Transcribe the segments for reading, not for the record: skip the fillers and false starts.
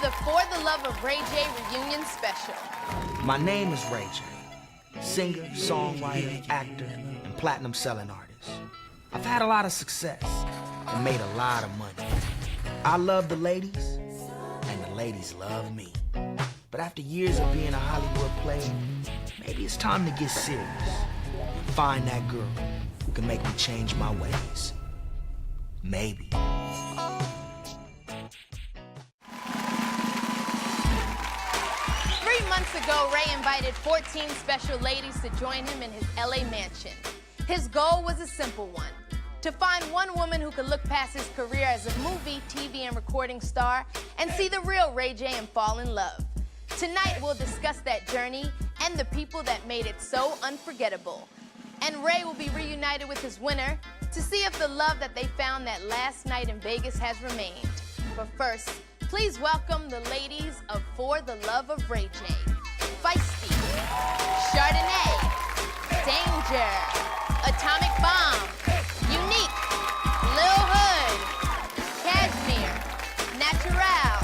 to the For the Love of Ray J reunion special. My name is Ray J, singer, songwriter, actor, and platinum selling artist. I've had a lot of success and made a lot of money. I love the ladies, and the ladies love me. But after years of being a Hollywood player, maybe it's time to get serious and find that girl who can make me change my ways. Maybe. 3 months ago, Ray invited 14 special ladies to join him in his LA mansion. His goal was a simple one: to find one woman who could look past his career as a movie, TV, and recording star and see the real Ray J and fall in love. Tonight, we'll discuss that journey and the people that made it so unforgettable. And Ray will be reunited with his winner to see if the love that they found that last night in Vegas has remained. But first, please welcome the ladies of For the Love of Ray J. Feisty, Chardonnay, Danger, Atomic Bomb, Unique, Lil Hood, Cashmere, Natural,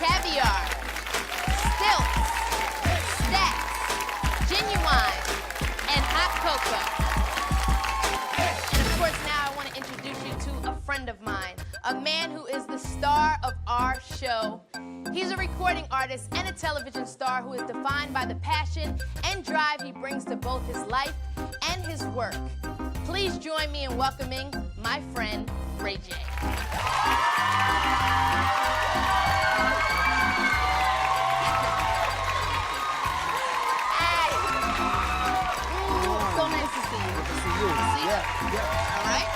Caviar, Stilts, Stacks, Genuine, and Hot Cocoa. And of course, now I want to introduce you to a friend of mine, a man who is the star of our show. He's a recording artist and a television star who is defined by the passion and drive he brings to both his life and his work. Please join me in welcoming my friend, Ray J. Hey! So nice to see you. Good to see you. Yeah. All right?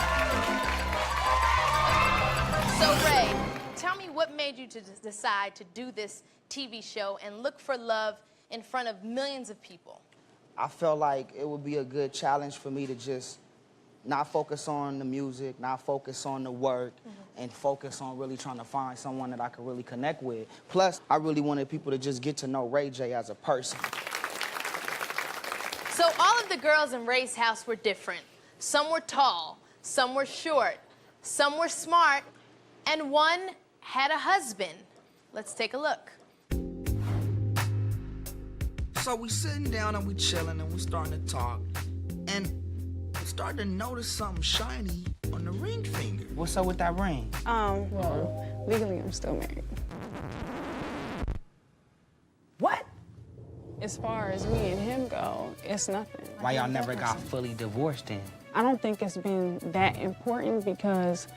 So, Ray, tell me what made you to decide to do this TV show and look for love in front of millions of people? I felt like it would be a good challenge for me to just not focus on the music, not focus on the work, and focus on really trying to find someone that I could really connect with. Plus, I really wanted people to just get to know Ray J as a person. So all of the girls in Ray's house were different. Some were tall, some were short, some were smart, and one had a husband. Let's take a look. So we sitting down and we chilling and we starting to talk, and I started to notice something shiny on the ring finger. What's up with that ring? Well, legally I'm still married. What? As far as me and him go, it's nothing. Why y'all never got fully divorced then? I don't think it's been that important because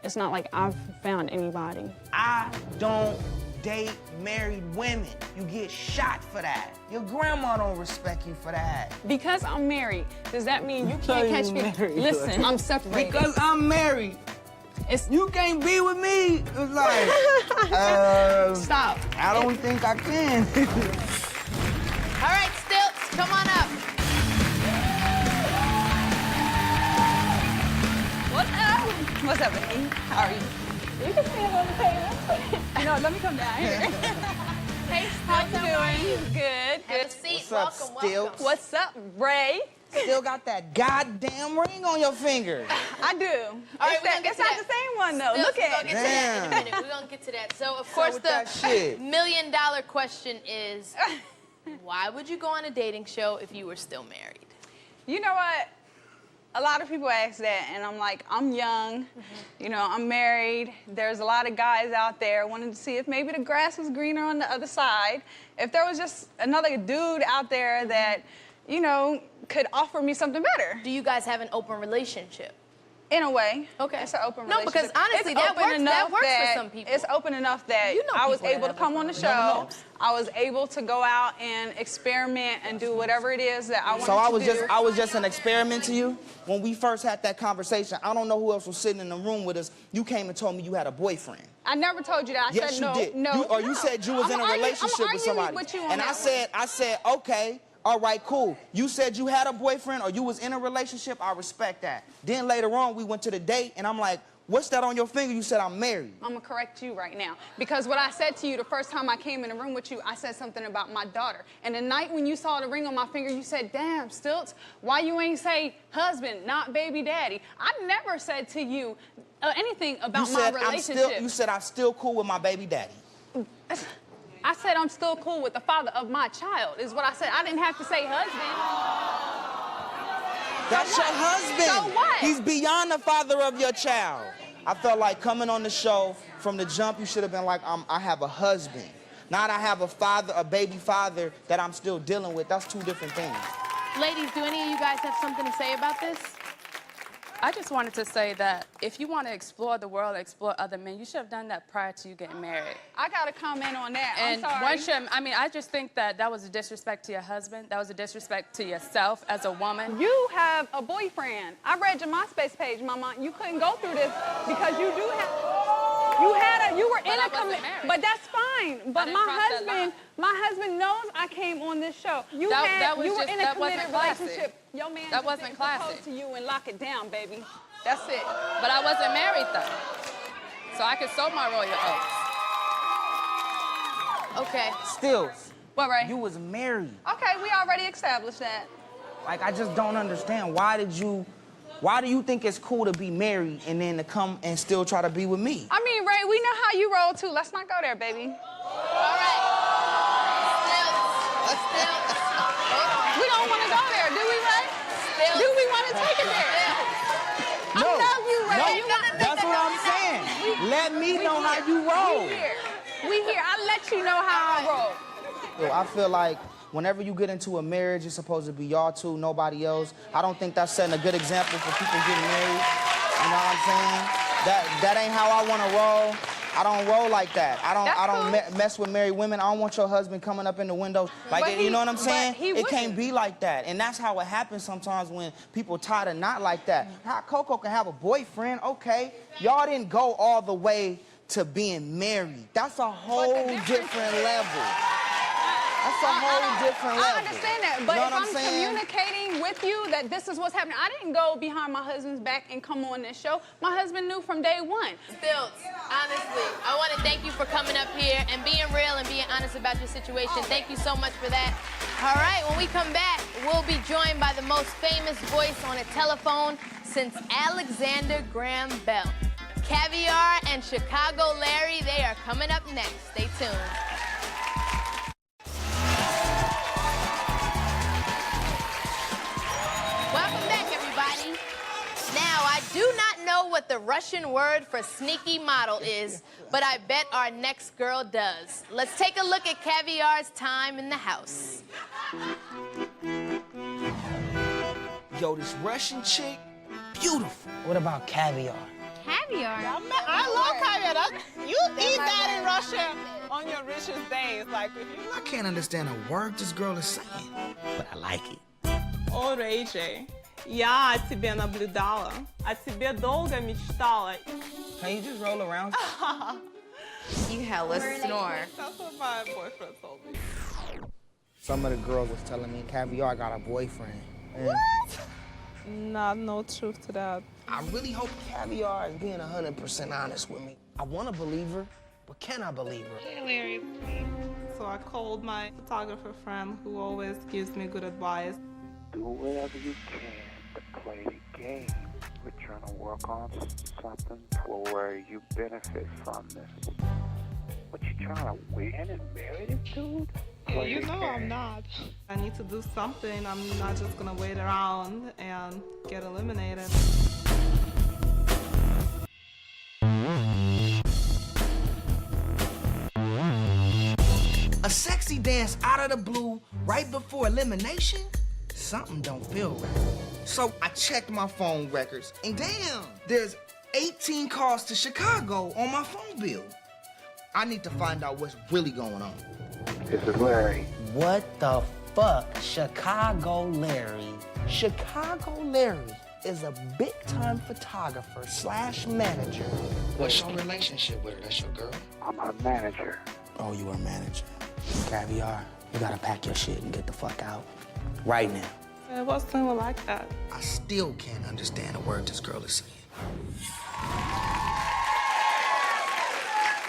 it's not like I've found anybody. I don't date married women. You get shot for that. Your grandma don't respect you for that. Because I'm married, does that mean you can't catch me? married. Listen, I'm separated. Because I'm married. You can't be with me. It's like, Stop. I don't think I can. All right, Stilts, come on up. What's up, baby? How are you? You can stand on the table. No, let me come down here. Hey, How Stilts, you doing? Good, Have a good. seat. What's up, Welcome, Stilts? welcome. What's up, Ray? Still got that goddamn ring on your finger. I do. All right, we're gonna get it's to not that. the same one, though. Stilts, Look we're at gonna get to that in a Damn. minute. We're gonna get to that. So, of course, with the that shit? million-dollar question is, why would you go on a dating show if you were still married? You know what? A lot of people ask that, and I'm like, I'm young, you know, I'm married. There's a lot of guys out there wanting to see if maybe the grass was greener on the other side. If there was just another dude out there that, you know, could offer me something better. Do you guys have an open relationship? In a way. Okay. It's an open No, relationship. because honestly, It's that open works- that enough works for that- some people. It's open enough that You know I was people that able to have come on the open show. relationships. I was able to go out and experiment and do whatever it is that I wanted So I to was do. I was just an experiment to you. When we first had that conversation, I don't know who else was sitting in the room with us. You came and told me you had a boyfriend. I never told you that. I Yes, said you no. did. No. You said you was I'm in a arguing- relationship I'm with arguing somebody. with you on And that I said, okay, all right, cool. You said you had a boyfriend or you was in a relationship. I respect that. Then later on, we went to the date, and I'm like, what's that on your finger? You said I'm married. I'm gonna correct you right now. Because what I said to you the first time I came in the room with you, I said something about my daughter. And the night when you saw the ring on my finger, you said, damn, Stilts, why you ain't say husband, not baby daddy? I never said to you anything about my relationship. You said I'm still cool with my baby daddy. I said I'm still cool with the father of my child, is what I said. I didn't have to say husband. That's your husband. So what? He's beyond the father of your child. I felt like coming on the show from the jump, you should have been like, I have a husband. Not I have a father, a baby father that I'm still dealing with. That's two different things. Ladies, do any of you guys have something to say about this? I just wanted to say that if you want to explore the world, explore other men, you should have done that prior to you getting married. I got to comment on that. And I'm sorry. once you're, I mean, I just think that that was a disrespect to your husband. That was a disrespect to yourself as a woman. You have a boyfriend. I read your MySpace page, Mama. You couldn't go through this because you do have. You were in a commitment. But that's fine. But my husband knows I came on this show. You were in a committed relationship. Your man that wasn't classy. Propose to you and lock it down, baby. That's it. But I wasn't married though, so I could sow my royal oats. Okay. Still, What, Ray? you was married. Okay, we already established that. Like, I just don't understand. Why do you think it's cool to be married and then to come and still try to be with me? I mean, Ray, we know how you roll too. Let's not go there, baby. All right. Still. We don't want to go there, do we, Ray? Do we want to take it there? No, I love you, Ray. that's what I'm saying. Let me know how you roll. We here. I'll let you know how I roll. Yo, I feel like whenever you get into a marriage, it's supposed to be y'all two, nobody else. I don't think that's setting a good example for people getting married. You know what I'm saying? That ain't how I want to roll. I don't roll like that. I don't mess with married women. I don't want your husband coming up in the windows. Like, you know what I'm saying? It can't be like that. And that's how it happens sometimes when people tie the knot like that. How Coco can have a boyfriend, okay. Y'all didn't go all the way to being married. That's a whole different level. That's a whole different level. I understand that, but you know if I'm communicating with you that this is what's happening, I didn't go behind my husband's back and come on this show. My husband knew from day one. Stilts, honestly, I want to thank you for coming up here and being real and being honest about your situation. Thank you so much for that. All right, when we come back, we'll be joined by the most famous voice on a telephone since Alexander Graham Bell. Caviar and Chicago Larry, they are coming up next. Stay tuned. Welcome back, everybody. Now, I do not know what the Russian word for sneaky model is, but I bet our next girl does. Let's take a look at Caviar's time in the house. Yo, this Russian chick, beautiful. What about caviar? Caviar? I love caviar. You eat that in Russia on your richest days. Like, if you... I can't understand a word this girl is saying, but I like it. О, Рейджи, я о тебе наблюдала, о тебе долго мечтала. Can you just roll around? You hella snore. That's what my boyfriend told me. Some of the girls was telling me Caviar got a boyfriend. What? No truth to that. I really hope Caviar is being 100% honest with me. I want to believe her, but can I believe her? Hilarious. So I called my photographer friend who always gives me good advice. Do whatever you can to play the game. We're trying to work on something for where you benefit from this. What, you trying to win and marry this dude? Well, you know I'm not. I need to do something. I'm not just gonna wait around and get eliminated. A sexy dance out of the blue right before elimination? Something don't feel right. So I checked my phone records, and damn, there's 18 calls to Chicago on my phone bill. I need to find out what's really going on. This is Larry. What the fuck, Chicago Larry? Chicago Larry is a big-time photographer / manager. What's your relationship with her? That's your girl? I'm her manager. Oh, you are a manager. Caviar, you gotta pack your shit and get the fuck out. Right now. It wasn't like that. I still can't understand a word this girl is saying.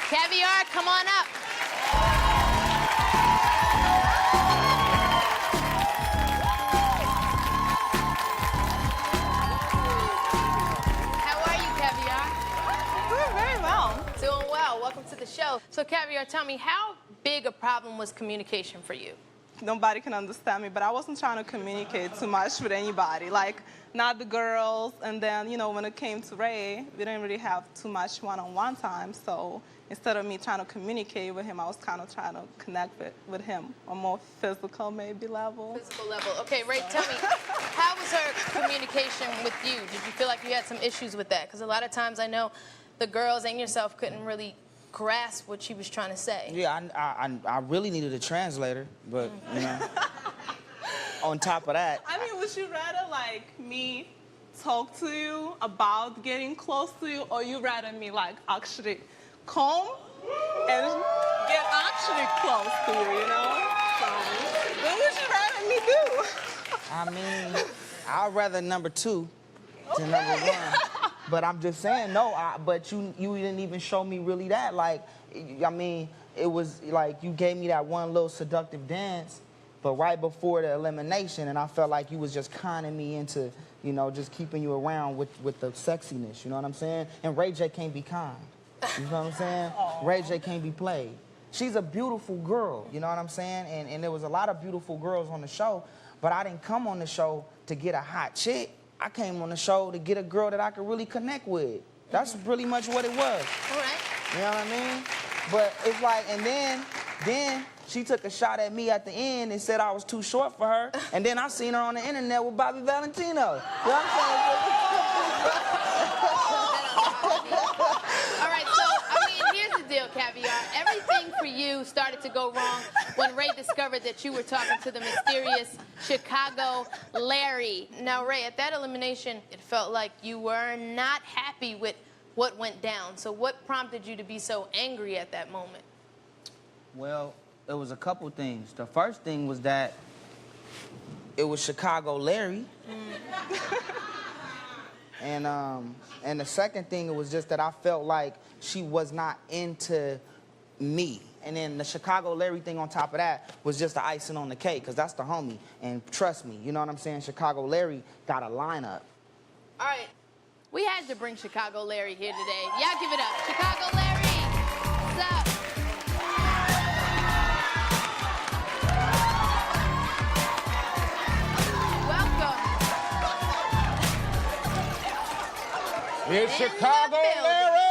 Caviar, come on up. How are you, Caviar? Doing very well. Doing well. Welcome to the the show. So, Caviar, tell me, how big a problem was communication for you? Nobody can understand me, but I wasn't trying to communicate too much with anybody. Like, not the girls. And then, you know, when it came to Ray, we didn't really have too much one-on-one time. So instead of me trying to communicate with him, I was kind of trying to connect with him on a more physical, maybe, level. Physical level. Okay, Ray, tell me, how was her communication with you? Did you feel like you had some issues with that? Because a lot of times I know the girls and yourself couldn't really grasp what she was trying to say. Yeah, I really needed a translator, but, you know, on top of that. I mean, would you rather, like, me talk to you about getting close to you, or you rather me, like, actually come and get actually close to you, you know? So, what would you rather me do? I mean, I'd rather number 2 than number 1. But I'm just saying, no, but you didn't even show me really that. Like, I mean, it was like you gave me that one little seductive dance, but right before the elimination, and I felt like you was just conning me into, you know, just keeping you around with the sexiness, you know what I'm saying? And Ray J can't be kind, you know what I'm saying? Ray J can't be played. She's a beautiful girl, you know what I'm saying? And there was a lot of beautiful girls on the show, but I didn't come on the show to get a hot chick. I came on the show to get a girl that I could really connect with. That's pretty much what it was. All right. You know what I mean? But it's like, and then she took a shot at me at the end and said I was too short for her. And then I seen her on the internet with Bobby Valentino. You know what I'm All right, so, I mean, here's the deal, Caviar. Everything for you started to go wrong when Ray discovered that you were talking to the mysterious Chicago Larry. Now, Ray, at that elimination, it felt like you were not happy with what went down. So what prompted you to be so angry at that moment? Well, it was a couple things. The first thing was that it was Chicago Larry. And the second thing, it was just that I felt like she was not into me. And then the Chicago Larry thing on top of that was just the icing on the cake, because that's the homie. And trust me, you know what I'm saying? Chicago Larry got a lineup. All right. We had to bring Chicago Larry here today. Y'all give it up. Chicago Larry, what's up? Welcome. It's Chicago Larry!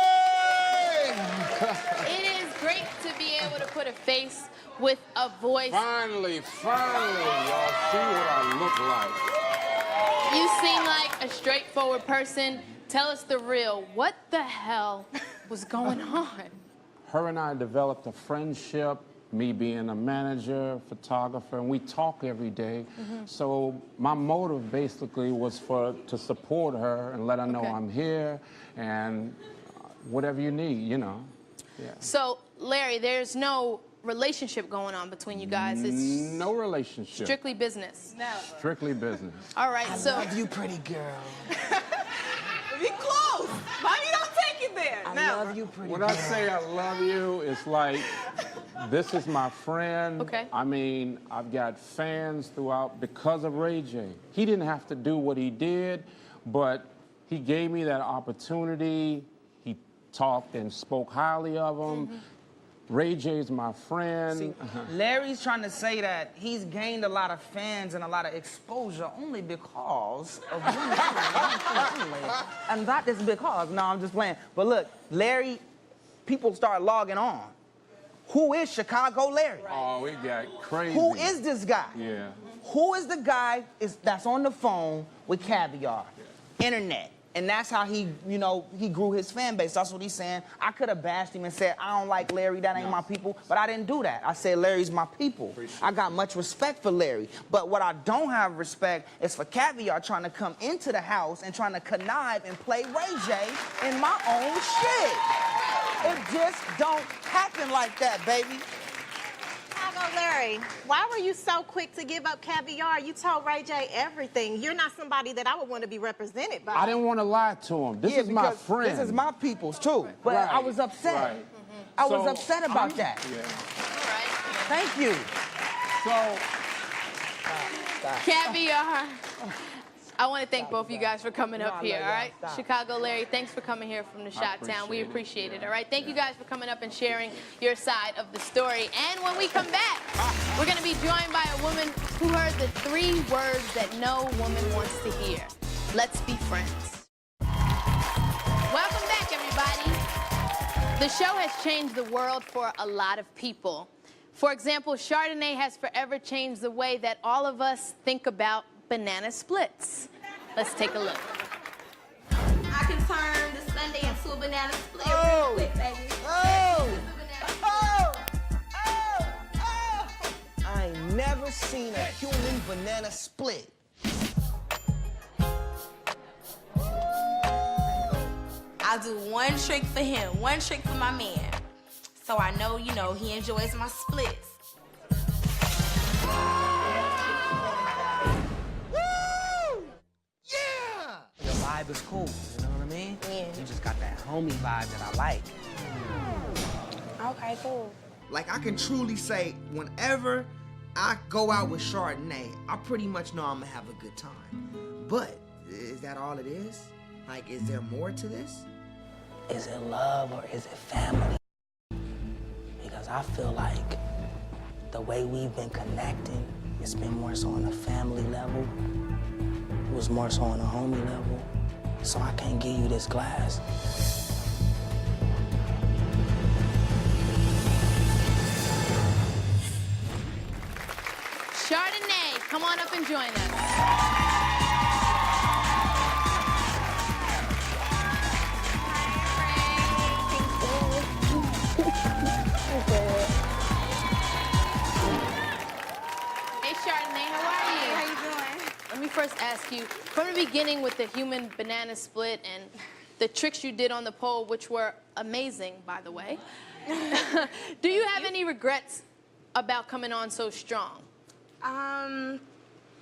It is great to be able to put a face with a voice. Finally, y'all see what I look like. You seem like a straightforward person. Tell us the real. What the hell was going on? Her and I developed a friendship, me being a manager, photographer, and we talk every day. So my motive basically was to support her and let her know I'm here and whatever you need, you know. Yeah. So, Larry, there's no relationship going on between you guys. It's no relationship. Strictly business. Never. Strictly business. All right, so. I love you, pretty girl. Be close. Mommy, don't take it there. I love you, pretty girl. When I say I love you, it's like, this is my friend. Okay. I mean, I've got fans throughout because of Ray J. He didn't have to do what he did, but he gave me that opportunity. He talked and spoke highly of him. Ray J's my friend. See, Larry's trying to say that he's gained a lot of fans and a lot of exposure only because of women. And that is because, no, I'm just playing. But look, Larry, people start logging on. Who is Chicago Larry? Oh, we got crazy. Who is this guy? Yeah. Who is the guy that's on the phone with Caviar? Internet. And that's how he, you know, he grew his fan base. That's what he's saying. I could have bashed him and said, I don't like Larry, that ain't my people. But I didn't do that. I said, Larry's my people. I got much respect for Larry. But what I don't have respect is for Caviar trying to come into the house and trying to connive and play Ray J in my own shit. It just don't happen like that, baby. Chicago Larry, why were you so quick to give up Caviar? You told Ray J everything. You're not somebody that I would want to be represented by. I didn't want to lie to him. This is my friend. This is my people's too. But Right. I was upset. Right. I was upset about that. Yeah. Thank you. So, Caviar, I want to thank both of you guys for coming up here, all right? Stop. Chicago Larry, thanks for coming here from the Chi-Town. We appreciate it, all right? Thank you guys for coming up and sharing your side of the story. And when we come back, we're going to be joined by a woman who heard the 3 words that no woman wants to hear. Let's be friends. Welcome back, everybody. The show has changed the world for a lot of people. For example, Chardonnay has forever changed the way that all of us think about banana splits. Let's take a look. I can turn the Sunday into a banana split real quick, baby. I ain't never seen a human banana split. I'll do one trick for him, one trick for my man. So I know, you know, he enjoys my splits. Woo! Yeah! The vibe is cool, you know what I mean? Yeah. You just got that homie vibe that I like. Okay, cool. Like, I can truly say, whenever I go out with Chardonnay, I pretty much know I'm gonna have a good time. But, is that all it is? Like, is there more to this? Is it love or is it family? Because I feel like the way we've been connecting, it's been more so on a family level. It was more so on a homie level. So I can't give you this glass. Chardonnay, come on up and join us. Hey, Chardonnay, how are you? How you doing? Let me first ask you, from the beginning with the human banana split and the tricks you did on the pole, which were amazing, by the way, do you have any regrets about coming on so strong?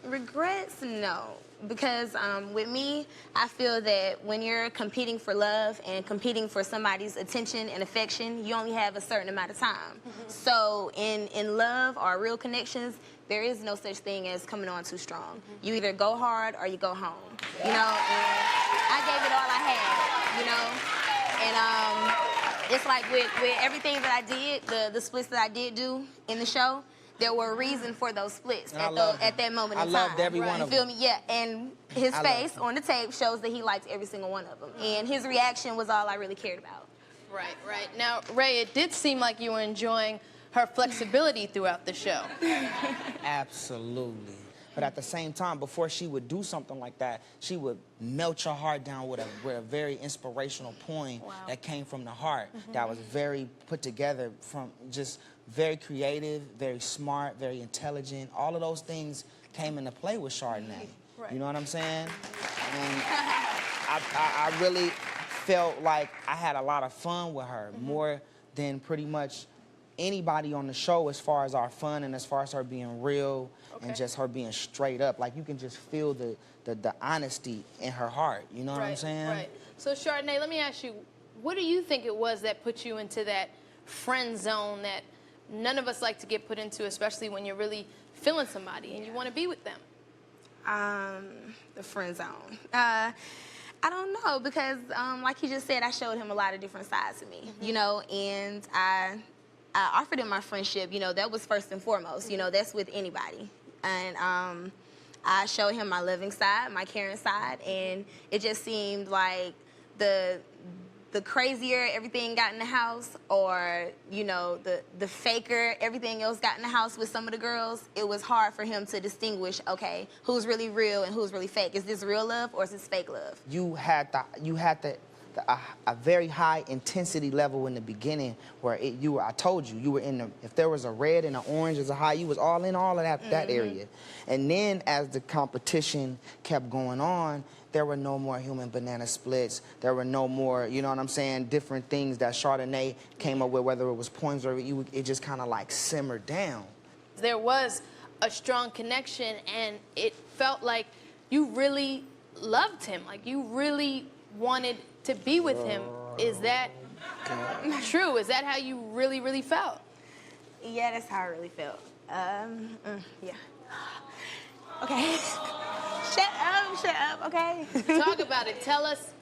Regrets, no. Because with me, I feel that when you're competing for love and competing for somebody's attention and affection, you only have a certain amount of time. So in love or real connections, there is no such thing as coming on too strong. You either go hard or you go home, you know? And I gave it all I had, you know? And it's like with everything that I did, the splits that I did do in the show, there were a reason for those splits at that moment in time. I loved every one of them. You feel me? Yeah, and his face on the tape shows that he liked every single one of them. And his reaction was all I really cared about. Right, right. Now, Ray, it did seem like you were enjoying her flexibility throughout the show. Absolutely. But at the same time, before she would do something like that, she would melt your heart down with a very inspirational poem that came from the heart, that was very put together, from just very creative, very smart, very intelligent. All of those things came into play with Chardonnay. Right. You know what I'm saying? And I really felt like I had a lot of fun with her, more than pretty much anybody on the show, as far as our fun and as far as her being real and just her being straight up. Like, you can just feel the honesty in her heart. You know what I'm saying? Right. So, Chardonnay, let me ask you, what do you think it was that put you into that friend zone that none of us like to get put into, especially when you're really feeling somebody and you want to be with them? The friend zone. I don't know, because like he just said, I showed him a lot of different sides of me, you know, and I offered him my friendship, you know, that was first and foremost, you know, that's with anybody. And I showed him my loving side, my caring side, and it just seemed like the crazier everything got in the house, or, you know, the faker everything else got in the house with some of the girls, it was hard for him to distinguish, okay, who's really real and who's really fake. Is this real love or is this fake love? You had a very high intensity level in the beginning where I told you, you were in the, if there was a red and an orange as a high, you was all in all of that area. And then as the competition kept going on, there were no more human banana splits. There were no more, you know what I'm saying, different things that Chardonnay came up with, whether it was poems or it just kind of like simmered down. There was a strong connection, and it felt like you really loved him, like you really wanted to be with him. Is that true? Is that how you really, really felt? Yeah, that's how I really felt. Yeah. okay? Shut up, okay? Talk about it. Tell us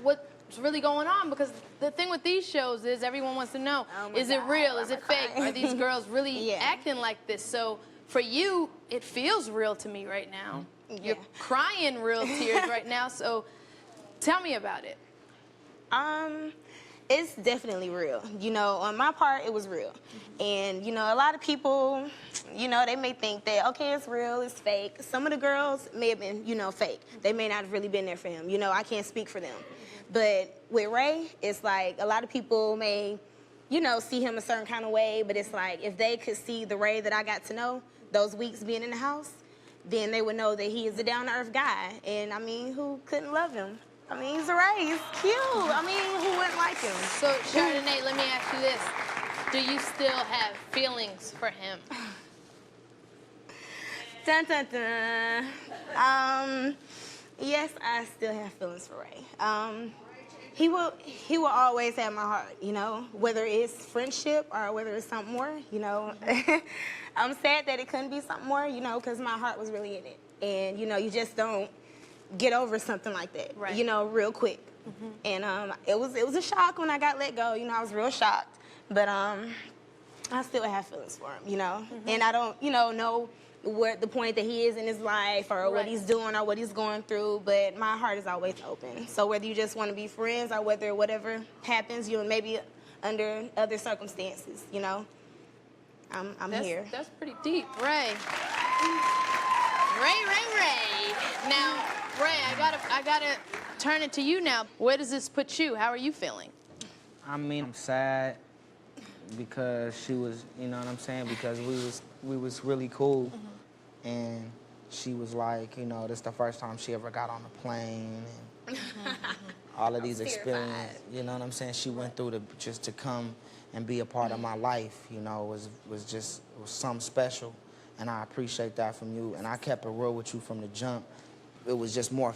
what's really going on, because the thing with these shows is everyone wants to know, is it real, is it fake, are these girls really acting like this? So for you, it feels real to me right now. You're crying real tears right now, so tell me about it. It's definitely real. You know, on my part, it was real. And, you know, a lot of people, you know, they may think that, okay, it's real, it's fake. Some of the girls may have been, you know, fake. They may not have really been there for him. You know, I can't speak for them. But with Ray, it's like a lot of people may, you know, see him a certain kind of way, but it's like if they could see the Ray that I got to know those weeks being in the house, then they would know that he is a down-to-earth guy. And, I mean, who couldn't love him? I mean, he's a Ray, he's cute. I mean, who wouldn't like him? So, Chardonnay, let me ask you this. Do you still have feelings for him? Dun, dun, dun. Yes, I still have feelings for Ray. He will always have my heart, you know, whether it's friendship or whether it's something more, you know. I'm sad that it couldn't be something more, you know, because my heart was really in it. And, you know, you just don't get over something like that, you know, real quick. And it was a shock when I got let go. You know, I was real shocked. But I still have feelings for him, you know. And I don't, you know what the point that he is in his life or what he's doing or what he's going through. But my heart is always open. So whether you just want to be friends or whether whatever happens, you know, maybe under other circumstances, you know, I'm here. That's pretty deep. Ray. Ray. Now, Ray, I gotta turn it to you now. Where does this put you? How are you feeling? I mean, I'm sad because she was, you know what I'm saying, because we was really cool. And she was like, you know, this is the first time she ever got on a plane and all of these experiences, you know what I'm saying, she went through just to come and be a part of my life, you know, was something special. And I appreciate that from you. And I kept it real with you from the jump. It was just more,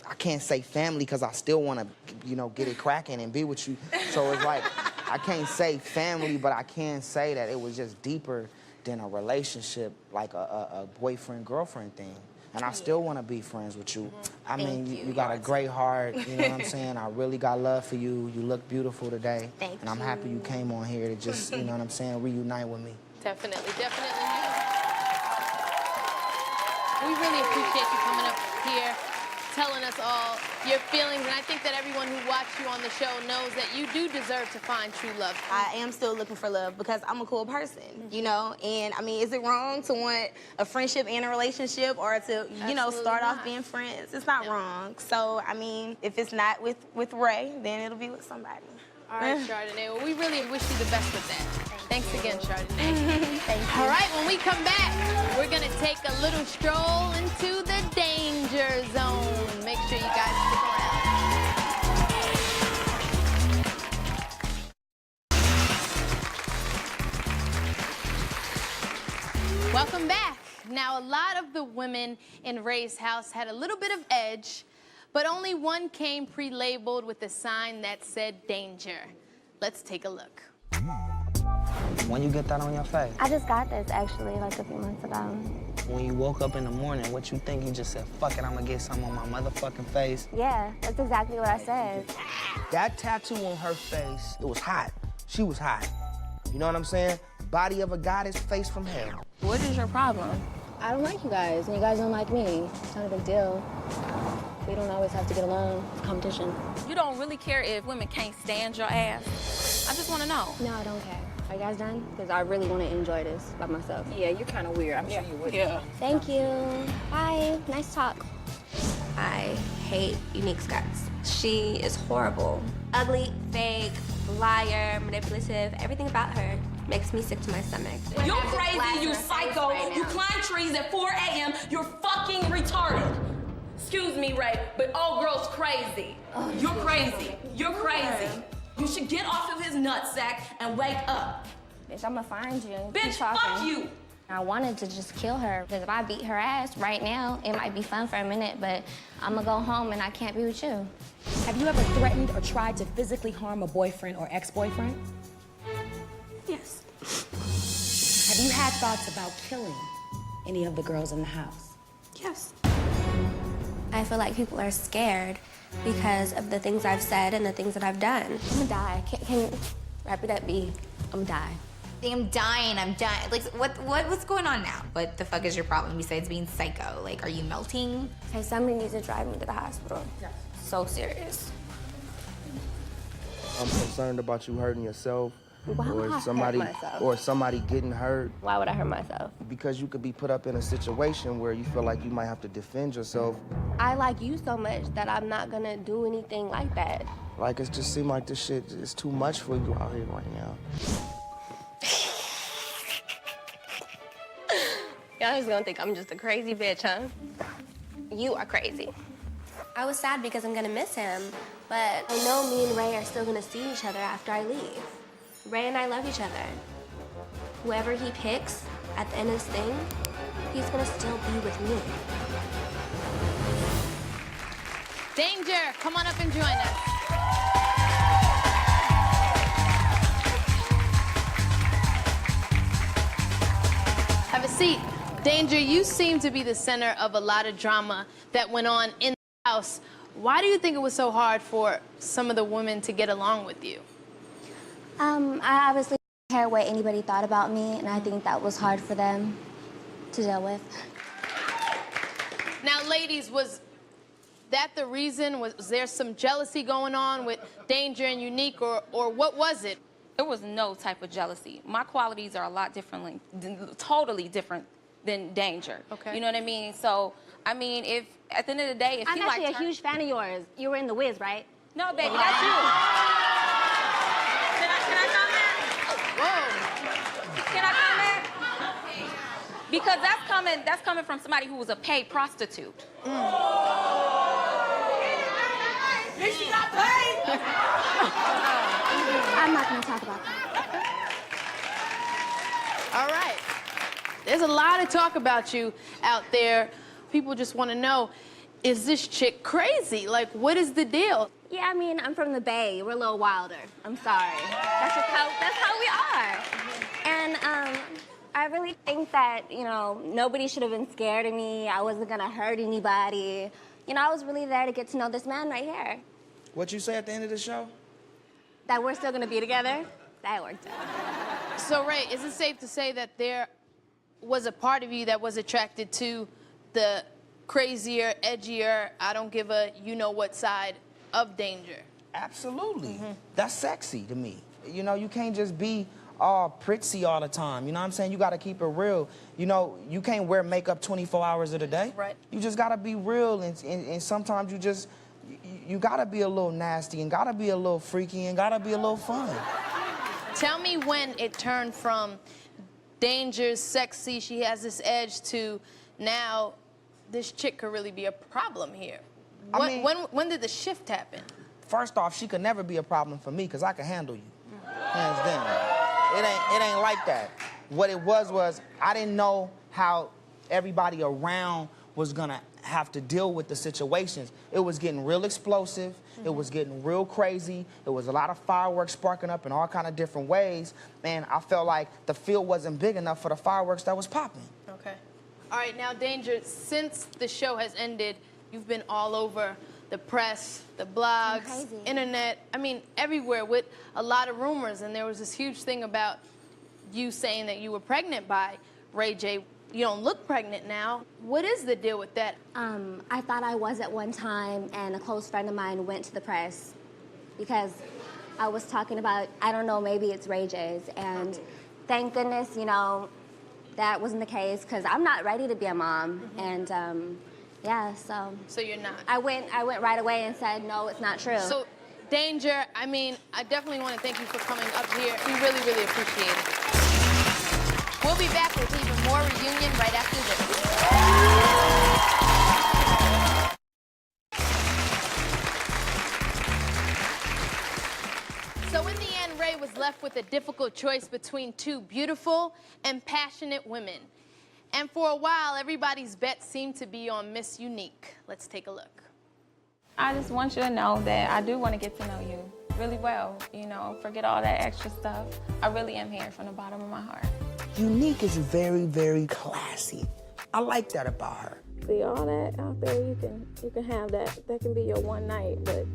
I can't say family because I still want to, you know, get it cracking and be with you. So it's like, I can't say family, but I can say that it was just deeper than a relationship, like a boyfriend-girlfriend thing. And I still want to be friends with you. I mean, you got a great heart, you know what I'm saying? I really got love for you. You look beautiful today. Thank you. And I'm happy you came on here to just, you know what I'm saying, reunite with me. Definitely. We really appreciate you coming up here, telling us all your feelings, and I think that everyone who watched you on the show knows that you do deserve to find true love. I am still looking for love because I'm a cool person, you know, and I mean, is it wrong to want a friendship and a relationship or to, you know, start off being friends? It's not wrong. So, I mean, if it's not with Ray, then it'll be with somebody. All right, Chardonnay. Well, we really wish you the best with that. Thanks again, Chardonnay. Thank you. All right, when we come back, we're going to take a little stroll into the danger zone. Make sure you guys stick around. Welcome back. Now, a lot of the women in Ray's house had a little bit of edge, but only one came pre-labeled with a sign that said danger. Let's take a look. When you get that on your face? I just got this, actually, like a few months ago. When you woke up in the morning, what you think? You just said, fuck it, I'm gonna get something on my motherfucking face? Yeah, that's exactly what I said. That tattoo on her face, it was hot. She was hot. You know what I'm saying? Body of a goddess, face from hell. What is your problem? I don't like you guys, and you guys don't like me. It's not a big deal. We don't always have to get along. It's competition. You don't really care if women can't stand your ass? I just want to know. No, I don't care. Are you guys done? Because I really want to enjoy this by myself. Yeah, you're kind of weird. I'm sure you would. Yeah. Thank you. Bye. Nice talk. I hate Unique's guts. She is horrible. Ugly, fake, liar, manipulative. Everything about her makes me sick to my stomach. You're crazy, you psycho. You climb trees at 4 a.m. You're fucking retarded. Excuse me, Ray, but old girl's crazy. You're crazy. You're crazy. You should get off of his nutsack and wake up. Bitch, I'm gonna find you. Bitch, fuck you. I wanted to just kill her, because if I beat her ass right now, it might be fun for a minute, but I'm gonna go home and I can't be with you. Have you ever threatened or tried to physically harm a boyfriend or ex-boyfriend? Yes. Have you had thoughts about killing any of the girls in the house? Yes. I feel like people are scared because of the things I've said and the things that I've done. I'm gonna die. Can you wrap it up, B? I'm gonna die. I'm dying. Like, what's going on now? What the fuck is your problem besides being psycho? Like, are you melting? Okay, somebody needs to drive me to the hospital. Yes. So serious. I'm concerned about you hurting yourself. Why would I hurt myself? Or somebody getting hurt. Why would I hurt myself? Because you could be put up in a situation where you feel like you might have to defend yourself. I like you so much that I'm not gonna do anything like that. Like, it just seems like this shit is too much for you out here right now. Y'all just gonna think I'm just a crazy bitch, huh? You are crazy. I was sad because I'm gonna miss him, but I know me and Ray are still gonna see each other after I leave. Ray and I love each other. Whoever he picks at the end of this thing, he's gonna still be with me. Danger, come on up and join us. Have a seat. Danger, you seem to be the center of a lot of drama that went on in the house. Why do you think it was so hard for some of the women to get along with you? I obviously didn't care what anybody thought about me, and I think that was hard for them to deal with. Now, ladies, was that the reason? Was there some jealousy going on with Danger and Unique, or what was it? There was no type of jealousy. My qualities are a lot differently, totally different than Danger. Okay. You know what I mean? So, I mean, if at the end of the day, if I'm you actually like a huge fan of yours. You were in The Wiz, right? No, baby, that's you. Can I comment? Whoa. Can I comment? Because that's coming from somebody who was a paid prostitute. Bitch, she got paid! I'm not gonna talk about that. All right. There's a lot of talk about you out there. People just want to know, is this chick crazy? Like, what is the deal? Yeah, I mean, I'm from the Bay. We're a little wilder. I'm sorry. That's how we are. And I really think that, you know, nobody should have been scared of me. I wasn't gonna hurt anybody. You know, I was really there to get to know this man right here. What you say at the end of the show? That we're still gonna be together? That worked out. So, Ray, is it safe to say that there was a part of you that was attracted to the crazier, edgier, I don't give a you-know-what side of Danger? Absolutely. That's sexy to me. You know, you can't just be all pretty all the time. You know what I'm saying? You got to keep it real. You know, you can't wear makeup 24 hours of the day. Right. You just got to be real, and sometimes you got to be a little nasty and got to be a little freaky and got to be a little fun. Tell me when it turned from Danger's sexy, she has this edge, to now this chick could really be a problem here. When did the shift happen? First off, she could never be a problem for me because I can handle you. Hands down. It ain't like that. What it was I didn't know how everybody around was gonna have to deal with the situations. It was getting real explosive. It was getting real crazy. There was a lot of fireworks sparking up in all kind of different ways. And I felt like the field wasn't big enough for the fireworks that was popping. Okay. All right, now, Danger, since the show has ended, you've been all over the press, the blogs, internet, I mean, everywhere with a lot of rumors. And there was this huge thing about you saying that you were pregnant by Ray J. You don't look pregnant now. What is the deal with that? I thought I was at one time, and a close friend of mine went to the press because I was talking about, I don't know, maybe it's Ray J's. And thank goodness, you know, that wasn't the case because I'm not ready to be a mom. And yeah, so. So you're not? I went right away and said, no, it's not true. So, Danger, I mean, I definitely want to thank you for coming up here. We really, really appreciate it. We'll be back with even more reunion right after this. So in the end, Ray was left with a difficult choice between two beautiful and passionate women. And for a while, everybody's bet seemed to be on Miss Unique. Let's take a look. I just want you to know that I do want to get to know you really well. You know, forget all that extra stuff. I really am here from the bottom of my heart. Unique is very, very classy. I like that about her. See, all that out there, you can have that. That can be your one night, but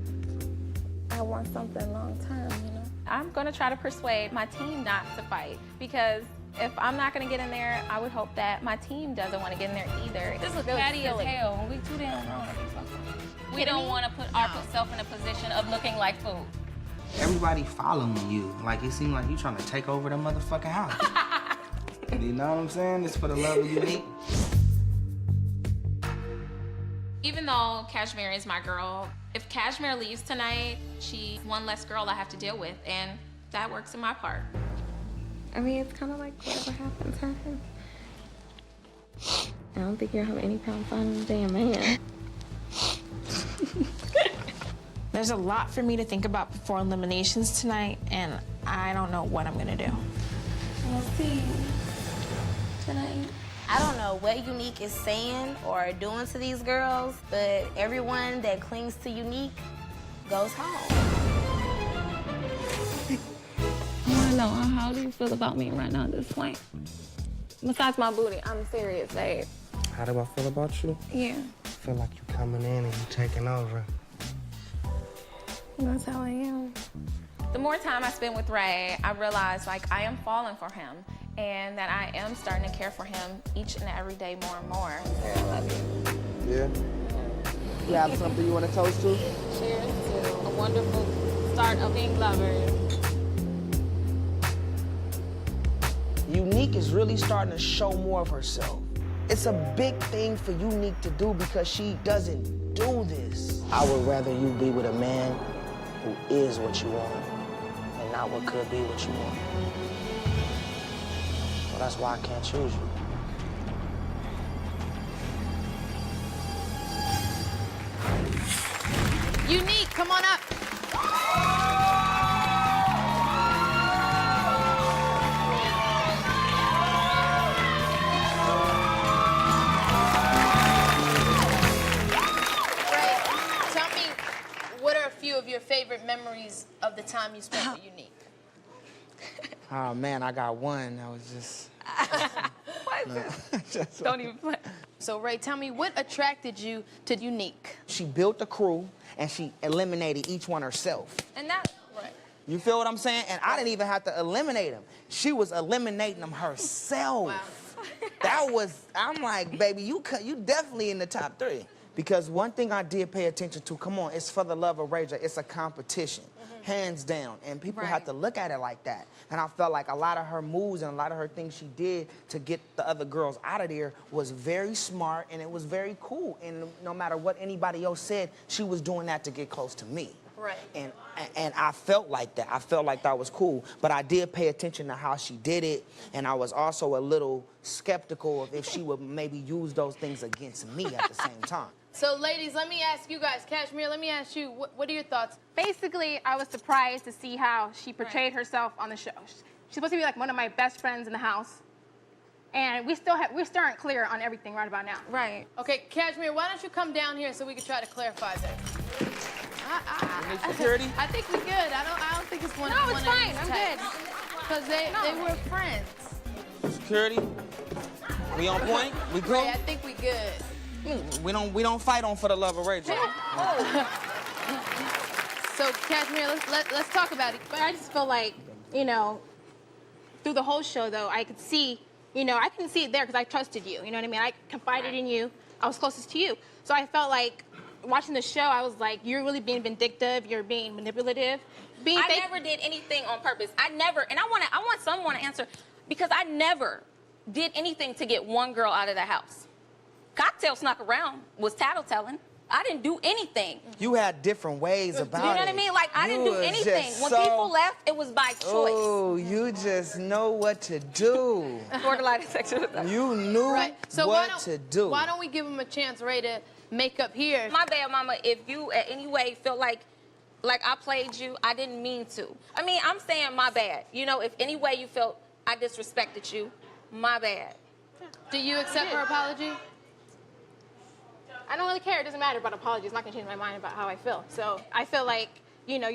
I want something long term, you know? I'm gonna try to persuade my team not to fight, because if I'm not gonna get in there, I would hope that my team doesn't want to get in there either. This is catty as hell. We too damn wrong. We don't want to put ourselves in a position of looking like food. Everybody following you. Like, it seems like you trying to take over the motherfucking house. You know what I'm saying? It's for the love of Unique. Even though Cashmere is my girl, if Cashmere leaves tonight, she's one less girl I have to deal with, and that works in my part. I mean, it's kind of like whatever happens, happens. I don't think you'll have any problem finding a damn man. There's a lot for me to think about before eliminations tonight, and I don't know what I'm gonna do. We'll see tonight. I don't know what Unique is saying or doing to these girls, but everyone that clings to Unique goes home. I want to know, how do you feel about me right now at this point? Besides my booty, I'm serious, babe. How do I feel about you? Yeah. I feel like you coming in and you taking over. That's how I am. The more time I spend with Ray, I realize like I am falling for him, and that I am starting to care for him each and every day more and more. I love you. Yeah. You have something you want to toast to? Cheers to a wonderful start of being lovers. Unique is really starting to show more of herself. It's a big thing for Unique to do because she doesn't do this. I would rather you be with a man who is what you want and not what could be what you want. So that's why I can't choose you. Unique, come on up. Of your favorite memories of the time you spent with Unique? Oh man, I got one that was just... Don't even play. So Ray, tell me, what attracted you to Unique? She built a crew and she eliminated each one herself. And that, right. You feel what I'm saying? And I didn't even have to eliminate them. She was eliminating them herself. Wow. That was, I'm like, baby, you definitely in the top 3. Because one thing I did pay attention to, come on, it's for the love of Ray J. It's a competition, hands down. And people have to look at it like that. And I felt like a lot of her moves and a lot of her things she did to get the other girls out of there was very smart and it was very cool. And no matter what anybody else said, she was doing that to get close to me. Right. And I felt like that. I felt like that was cool. But I did pay attention to how she did it. And I was also a little skeptical of if she would maybe use those things against me at the same time. So, ladies, let me ask you guys. Cashmere, let me ask you, what are your thoughts? Basically, I was surprised to see how she portrayed herself on the show. She's supposed to be like one of my best friends in the house. And we're still aren't clear on everything right about now. Right. Okay, Cashmere, why don't you come down here so we can try to clarify this? Security? I think we're good. I don't think it's one. No, it's fine. I'm good. Because they were friends. Security? We on point? We good? Ray, I think we good. We don't fight on for the love of Ray J. So, Cashmere, let's talk about it. But I just feel like, you know, through the whole show, though, I could see, you know, I couldn't see it there because I trusted you. You know what I mean? I confided in you. I was closest to you. So I felt like watching the show, I was like, you're really being vindictive. You're being manipulative. I never did anything on purpose. I never, and I want someone to answer, because I never did anything to get one girl out of the house. Cocktail snuck around was tattletelling. I didn't do anything. You had different ways about it. You know what I mean? Like, I didn't do anything. When people left, it was by choice. Oh, you just know what to do. Borderline sexual. You knew what to do. Why don't we give him a chance, Ray, to make up here? My bad, mama. If you at any way feel like I played you, I didn't mean to. I mean, I'm saying my bad. You know, if any way you felt I disrespected you, my bad. Do you accept her apology? I don't really care. It doesn't matter about apologies. It's not going to change my mind about how I feel. So I feel like, you know,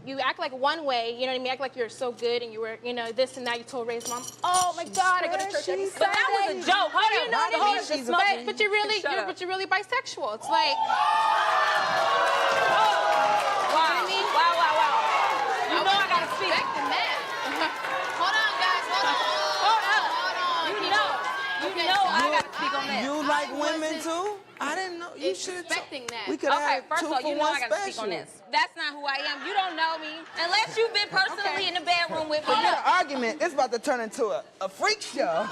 you act like one way, you know what I mean? Act like you're so good and you were, you know, this and that. You told Ray's mom, oh my God, I go to church every Sunday. But that was a joke. Hold on. You know what I mean? She's But you're really, bisexual. It's like, Wow. Wow. You know I gotta speak. Expecting that. Hold on, guys. Hold on. You know I gotta speak on this. You like women too? I didn't know. You should expecting that. We could Okay, have first of all, you know I gotta speak on special. this. That's not who I am. You don't know me. Unless you've been personally in the bedroom with me. Forget an argument. It's about to turn into a freak show.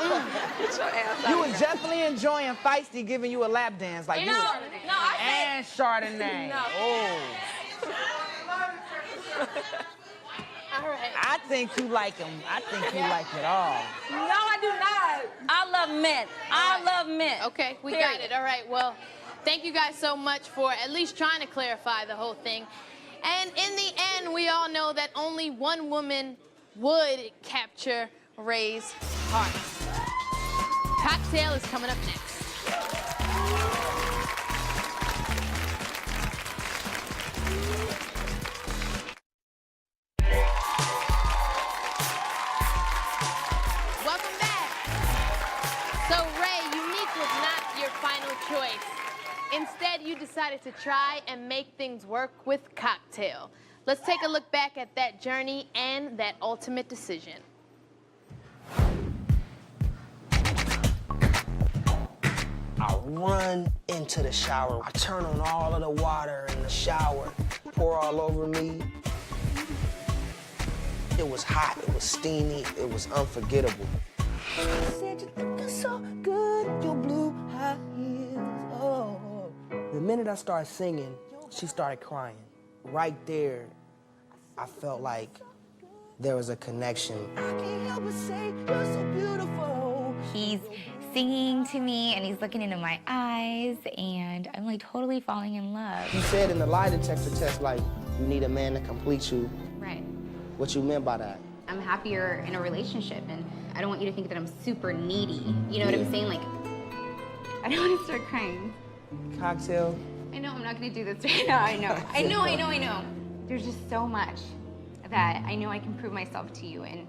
Get your ass out You of was here. definitely enjoying Feisty giving you a lap dance. Like No, you was, I and Chardonnay. No. Oh. All right. I think you like him. I think you like it all. No, I do not. I love men. I love men. Okay, we got it. All right, well, thank you guys so much for at least trying to clarify the whole thing. And in the end, we all know that only one woman would capture Ray's heart. Cocktail is coming up next. Welcome back. So, Ray, Unique was not your final choice. Instead, you decided to try and make things work with Cocktail. Let's take a look back at that journey and that ultimate decision. I run into the shower. I turn on all of the water in the shower, pour all over me. It was hot, it was steamy, it was unforgettable. I said, you're looking so good, your blue high heels, oh. The minute I started singing, she started crying. Right there, I felt like there was a connection. I can't help but say, you're so beautiful. He's singing to me and he's looking into my eyes and I'm like totally falling in love. You said in the lie detector test, like, you need a man to complete you. Right. What you meant by that? I'm happier in a relationship and I don't want you to think that I'm super needy. You know what I'm saying? Like, I don't want to start crying. Cocktail? I know I'm not going to do this right now. I know. I know. There's just so much that I know I can prove myself to you and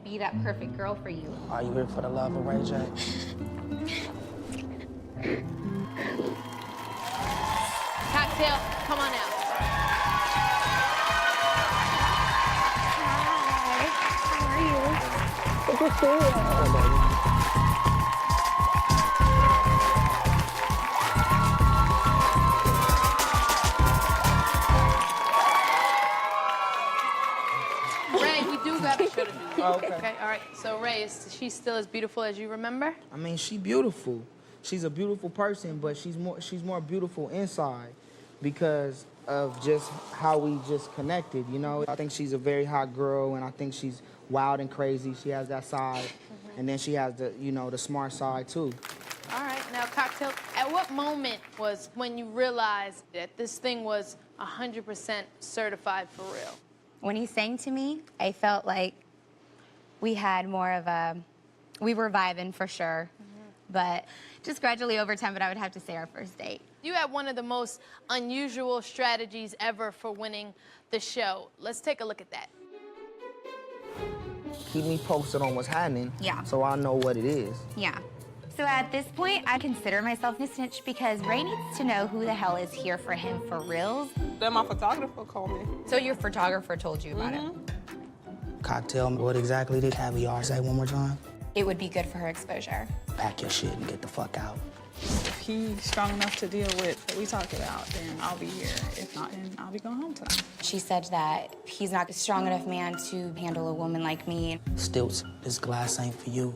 be that perfect girl for you. Are you here for the love of Ray J? Cocktail, come on out. Good to see you. Ray, we do have a show to do. Oh, okay. Okay, all right. So, Ray, is she still as beautiful as you remember? I mean, she's beautiful. She's a beautiful person, but she's more beautiful inside because of just how we just connected, you know? I think she's a very hot girl, and I think she's wild and crazy. She has that side, and then she has the, you know, the smart side, too. All right, now, Cocktail, at what moment was when you realized that this thing was 100% certified for real? When he sang to me, I felt like we had more of a, we were vibing for sure, but just gradually over time, but I would have to say our first date. You had one of the most unusual strategies ever for winning the show. Let's take a look at that. Keep me posted on what's happening, Yeah. so I know what it is. Yeah. So at this point, I consider myself a snitch because Ray needs to know who the hell is here for him for reals. Then my photographer called me. So your photographer told you about it? Cocktail, what exactly did caviar say one more time? It would be good for her exposure. Pack your shit and get the fuck out. If he's strong enough to deal with what we talked about, then I'll be here. If not, then I'll be going home tonight. She said that he's not a strong enough man to handle a woman like me. Stilts, this glass ain't for you.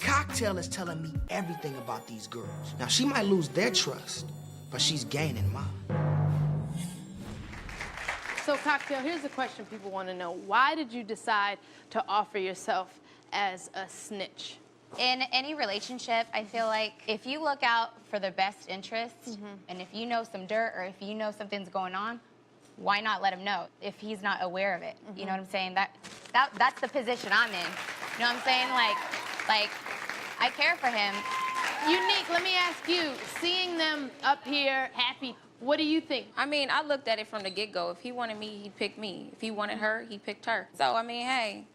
Cocktail is telling me everything about these girls. Now, she might lose their trust, but she's gaining mine. So, Cocktail, here's the question people want to know. Why did you decide to offer yourself as a snitch? In any relationship, I feel like if you look out for the best interests, and if you know some dirt or if you know something's going on, why not let him know if he's not aware of it? You know what I'm saying? That's the position I'm in. You know what I'm saying? Like I care for him. Unique, let me ask you, seeing them up here happy, What do you think? I mean, I looked at it from the get-go. If he wanted me, he picked me. If he wanted her, he picked her. So, I mean, hey,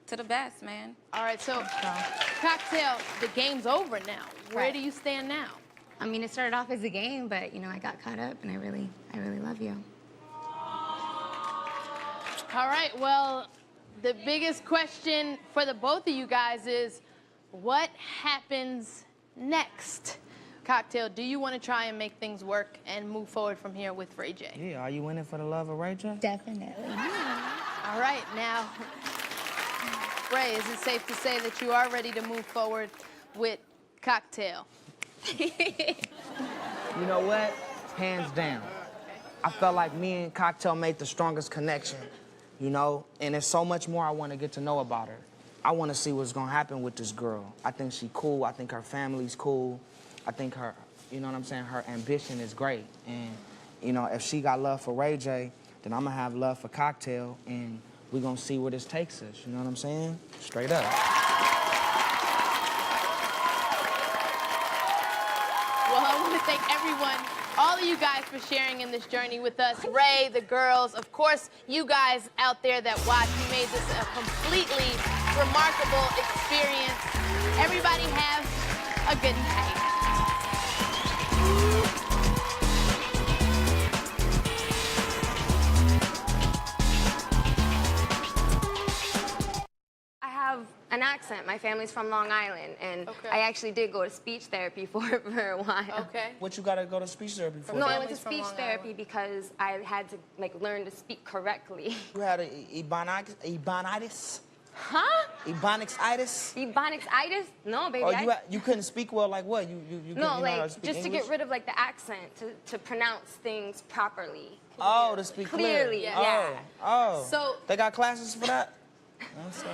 to the best, man. All right, so, Cocktail, the game's over now. Where Right. do you stand now? I mean, it started off as a game, but, you know, I got caught up, and I really love you. All right, well, the biggest question for the both of you guys is, what happens next? Cocktail, do you want to try and make things work and move forward from here with Ray J? Yeah, are you in it for the love of Ray J? Definitely. All right, now, Ray, is it safe to say that you are ready to move forward with Cocktail? You know what? Hands down. I felt like me and Cocktail made the strongest connection, you know? And there's so much more I want to get to know about her. I want to see what's going to happen with this girl. I think she's cool. I think her family's cool. I think her, you know what I'm saying, her ambition is great. And, you know, if she got love for Ray J, then I'm going to have love for Cocktail, and we're going to see where this takes us. You know what I'm saying? Straight up. Well, I want to thank everyone, all of you guys, for sharing in this journey with us. Ray, the girls, of course, you guys out there that watch, you made this a completely remarkable experience. Everybody have a good night. I have an accent. My family's from Long Island, and I actually did go to speech therapy for a while. Okay. What you got to go to speech therapy for? No, I went to speech therapy because I had to learn to speak correctly. You had a ebonitis? Huh? Ebonics-itis? Ebonics-itis? No, baby. Oh, you couldn't speak well, like what? You no, couldn't know how to speak just English? to get rid of the accent, to pronounce things properly. Oh, to speak clearly. clear. Yeah. Oh. So they got classes for that? I'm sorry.